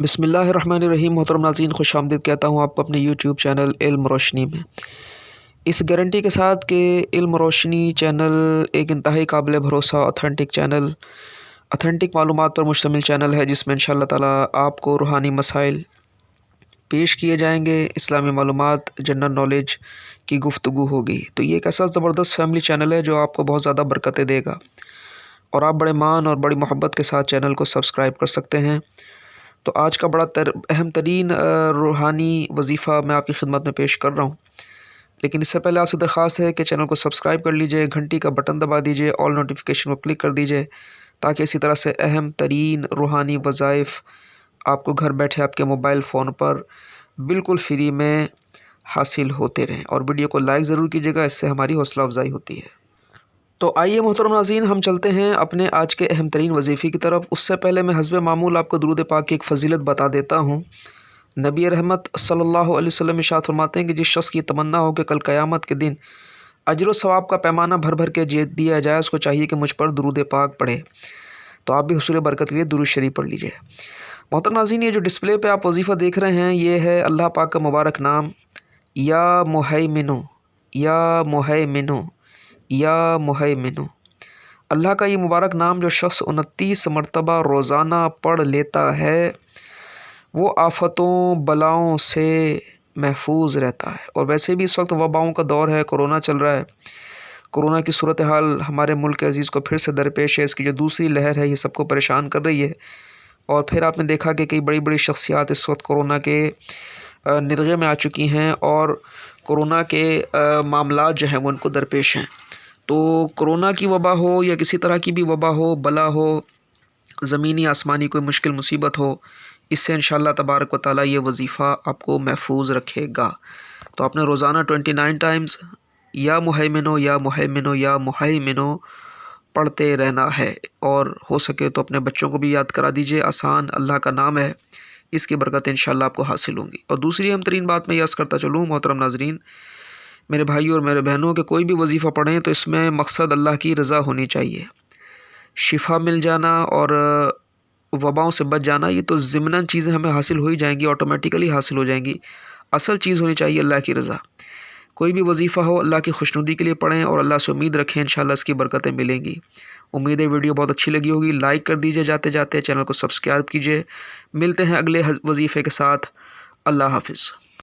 बिस्मिल्लाहिर्रहमानिर्रहीम। मोहतरम नाज़रीन, खुशामदीद कहता हूँ आपको अपने यूट्यूब चैनल इल्म रोशनी में, इस गारंटी के साथ कि इल्म रोशनी चैनल एक इंतहाई काबिल भरोसा ऑथेंटिक चैनल, ऑथेंटिक मालूमात पर मुश्तमिल चैनल है, जिसमें इंशाअल्लाह ताला आपको रूहानी मसाइल पेश किए जाएंगे, इस्लामी मालूमात, जनरल नॉलेज की गुफ्तगू होगी। तो ये एक ऐसा ज़बरदस्त फैमिली चैनल है जो आपको बहुत ज़्यादा बरकतें देगा और आप बड़े मान और बड़ी मोहब्बत के साथ चैनल को सब्सक्राइब कर सकते हैं। तो आज का बड़ा अहम तरीन रूहानी वजीफ़ा मैं आपकी खिदमत में पेश कर रहा हूँ। लेकिन इससे पहले आपसे दरख्वास्त है कि चैनल को सब्सक्राइब कर लीजिए, घंटी का बटन दबा दीजिए, ऑल नोटिफिकेशन को क्लिक कर दीजिए, ताकि इसी तरह से अहम तरीन रूहानी वज़ाइफ़ आपको घर बैठे आपके मोबाइल फ़ोन पर बिल्कुल फ्री में हासिल होते रहें। और वीडियो को लाइक ज़रूर कीजिएगा, इससे हमारी हौसला अफजाई होती है। तो आइए मोहतरम नाज़रीन, हम चलते हैं अपने आज के अहम तरीन वजीफ़े की तरफ। उससे पहले मैं हस्ब मामूल आपको दुरूद पाक की एक फ़जीलत बता देता हूँ। नबी रहमत सल्लल्लाहु अलैहि वसल्लम इरशाद फरमाते हैं कि जिस शख्स की तमन्ना हो कि कल क़यामत के दिन अजर व सवाब का पैमाना भर भर के दिया जाए, उसको चाहिए कि मुझ पर दुरूद पाक पढ़े। तो आप भी हुसूल बरकत के लिए दुरूद शरीफ पढ़ लीजिए। मोहतरम नाज़रीन, ये जो डिस्प्ले पे आप वजीफ़ा देख रहे हैं, ये है अल्लाह पाक का मुबारक नाम, या मुहैमिनो, या मुहैमिनो, या मुहैमिनो। अल्लाह का ये मुबारक नाम जो शख्स 29 मरतबा रोज़ाना पढ़ लेता है, वो आफ़तों बलाओं से महफूज रहता है। और वैसे भी इस वक्त वबाओं का दौर है, कोरोना चल रहा है। कोरोना की सूरत हाल हमारे मुल्क अज़ीज़ को फिर से दरपेश है। इसकी जो दूसरी लहर है, ये सबको परेशान कर रही है। और फिर आपने देखा कि कई बड़ी बड़ी शख्सियात इस वक्त कोरोना के निर्गे में आ चुकी हैं और कोरोना के मामलात जो हैं वो उनको दरपेश हैं। तो कोरोना की वबा हो या किसी तरह की भी वबा हो, बला हो, ज़मीनी आसमानी कोई मुश्किल मुसीबत हो, इससे इंशाअल्लाह तबारक व तआला ये वजीफ़ा आपको महफूज रखेगा। तो आपने रोज़ाना 29 टाइम्स या मुहैमिनो, या मुहैमिनो, या मुहैमिनो पढ़ते रहना है। और हो सके तो अपने बच्चों को भी याद करा दीजिए। आसान अल्लाह का नाम है, इसकी बरकत इंशाअल्लाह आपको हासिल होंगी। और दूसरी अहम तरीन बात मैं यह अर्ज़ करता चलूँ मोहतरम नाज़रीन, मेरे भाइयों और मेरे बहनों, के कोई भी वजीफ़ा पढ़ें तो इसमें मकसद अल्लाह की रज़ा होनी चाहिए। शिफा मिल जाना और वबाओं से बच जाना, ये तो ज़िम्नन चीज़ें हमें हासिल हो ही जाएंगी, ऑटोमेटिकली हासिल हो जाएंगी। असल चीज़ होनी चाहिए अल्लाह की रज़ा। कोई भी वजीफ़ा हो अल्लाह की खुशनुदी के लिए पढ़ें और अल्लाह से उम्मीद रखें, इंशाअल्लाह इसकी बरकतें मिलेंगी। उम्मीद है वीडियो बहुत अच्छी लगी होगी। लाइक कर दीजिए, जाते जाते चैनल को सब्सक्राइब कीजिए। मिलते हैं अगले वजीफ़े के साथ। अल्लाह हाफ़िज़।